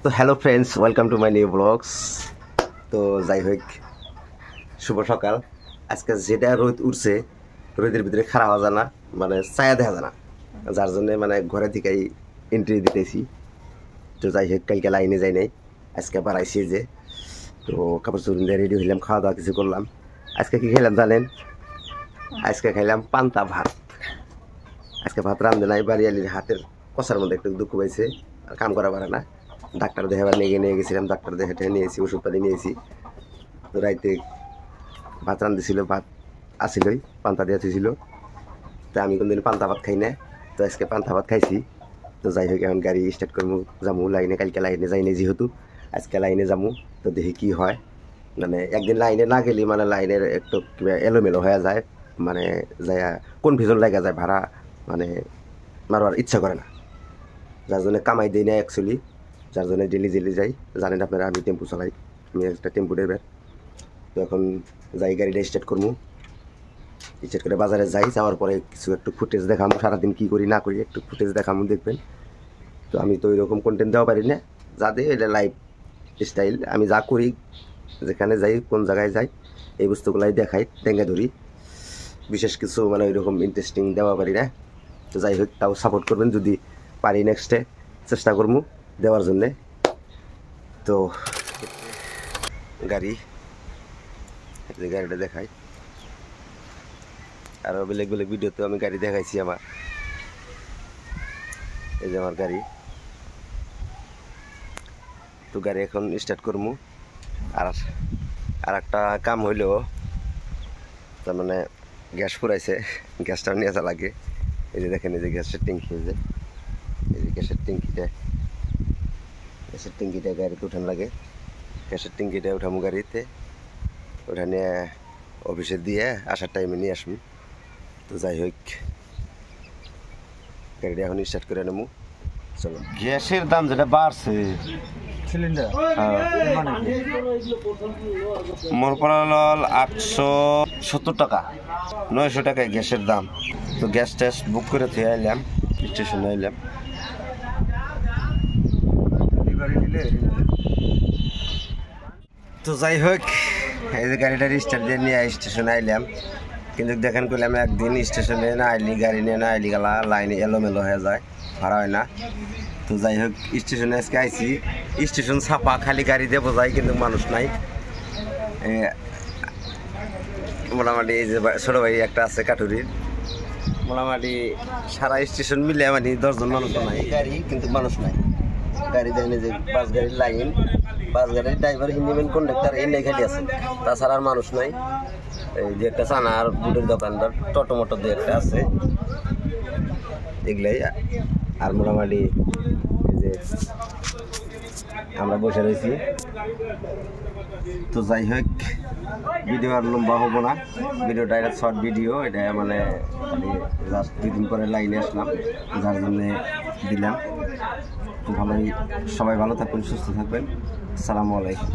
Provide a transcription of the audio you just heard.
তো hello friends, welcome to my new blogs. তো যাই হোক, শুভ সকাল। আজকে যেটা রোদ উঠছে, রোদের ভিতরে খারাপ হওয়া যায় না, মানে ছায়া দেখা যায় না, যার জন্যে মানে ঘরে থেকেই এন্ট্রি দিতেছি। তো যাই হোক, কালকে লাইনে যাই নাই, আজকে বাড়াইছি যে। তো কাপড় চোপড় দিয়ে রেডি হইলাম, খাওয়া দাওয়া কিছু করলাম। আজকে কি খেলাম জানেন? আজকে খাইলাম পান্তা ভাত। আজকে ভাত রান্ধে নাই, বাড়িয়ালির হাতের কষার মধ্যে একটু দুঃখ পাইছে, আর কাম করা পারে না। ডাক্তার দেখাবার নিয়ে গেছিলাম, ডাক্তার দেখে নিয়েছি, ওষুধপাতি নিয়েছি। তো রাইতে ভাত রান্ধেছিল, ভাত আসিলই, পান্তা দিয়ে থুইছিল। তো আমি কোনদিন পান্তা ভাত খাই না, তো আজকে পান্তা ভাত খাইছি। তো যাই হোক, এখন গাড়ি স্টার্ট করবো, যাবো লাইনে। কালকে লাইনে যাইনি যেহেতু, আজকে লাইনে যাবো। তো দেখি কি হয়। মানে একদিন লাইনে না গেলে মানে লাইনের একটু কিবা এলোমেলো হয়ে যায়, মানে যাই কনফিউশন লাগা যায়, ভাড়া মানে মারবার ইচ্ছা করে না, যার জন্য কামাই দিই না অ্যাকচুয়ালি, যার জন্য ডেলি যাই। জানেন আপনারা, আমি টেম্পু চালাই, আমি একটা টেম্পু ড্রাইভার। তো এখন যাই, গাড়িটা স্টার্ট করবো। স্টার্ট করে বাজারে যাই, যাওয়ার পরে কিছু একটু ফুটেজ দেখামো, সারাদিন কী করি না করি একটু ফুটেজ দেখামো, দেখবেন। তো আমি তো ওইরকম কন্টেন্ট দেওয়া পারি না, যা দিই এটা লাইফ স্টাইল। আমি যা করি, যেখানে যাই, কোন জায়গায় যাই, এই বস্তুগুলাই দেখাই, টেঙ্গে ধরি। বিশেষ কিছু মানে ওইরকম ইন্টারেস্টিং দেওয়া পারি না। তো যাই হোক, তাও সাপোর্ট করবেন, যদি পারি নেক্সটে চেষ্টা করবো দেওয়ার জন্যে। তো গাড়িটা দেখাই, আরও বেলেগ ভিডিওতে আমি গাড়ি দেখাইছি আমার। এই যে আমার গাড়ি। তো গাড়ি এখন স্টার্ট করবো। আর একটা কাম হইল, তার মানে গ্যাস ফুরাইছে, গ্যাসটা নিয়ে আসা লাগে। এই যে দেখেন, এই যে গ্যাসের ট্যাঙ্কি, এই যে গ্যাসের ট্যাঙ্কিটা গাড়িতে উঠান লাগে। গ্যাসের ট্যাঙ্কিটা উঠামো গাড়িতে, ওটা নিয়ে অফিসে দিয়ে আসার টাইমে নিয়ে আসবো। তো যাই হোক, গাড়িটা এখন স্টার্ট করে নেবো, চলো। গ্যাসের দাম যেটা বাড়ছে, সিলিন্ডার মোর পড়া হল 870 টাকা, 900 টাকায় গ্যাসের দাম। তো গ্যাস টেস্ট বুক করে থেকে আইলাম, স্টেশনে আইলাম। তো যাই হোক, এই যে গাড়িটা স্টার্ট দিয়ে নিয়ে স্টেশনে আইলাম। কিন্তু দেখেন করলাম, একদিন স্টেশনে না আইলি, গাড়ি নিয়ে না আইলি গেলা লাইনে এলোমেলো হয়ে যায়, ভাড়া হয় না। তো যাই হোক, স্টেশনে আজকে আইছি, স্টেশন ছাপা, খালি গাড়ি দিয়ে বোঝাই, কিন্তু মানুষ নাই। মোটামুটি এই যে ছোটো ভাই একটা আছে কাটুরির, মোটামুটি সারা স্টেশন মিলে মানে 10 জন মানুষ নাই, গাড়ি কিন্তু মানুষ নাই। গাড়ি দেখেন যে বাস গাড়ির লাইন, বাস গাড়ির ড্রাইভার, হিন্দিম্যান, কন্ডাক্টার এই নাই খালি আছে, তাছাড়া আর মানুষ নাই। এই যে একটা চানার বুটের দোকানদার, টোটো মোটো দু একটা আছে, এগুলাই। আর মোটামুটি এই যে আমরা বসে রয়েছি। তো যাই হোক, ভিডিও আর লম্বা হবো না, ভিডিওটা এটা শর্ট ভিডিও, এটা মানে জাস্ট 2 দিন পরে লাইনে আসলাম, যার জন্যে দিলাম। তো ভালোই, সবাই ভালো থাকবেন, সুস্থ থাকবেন। আসসালামু আলাইকুম।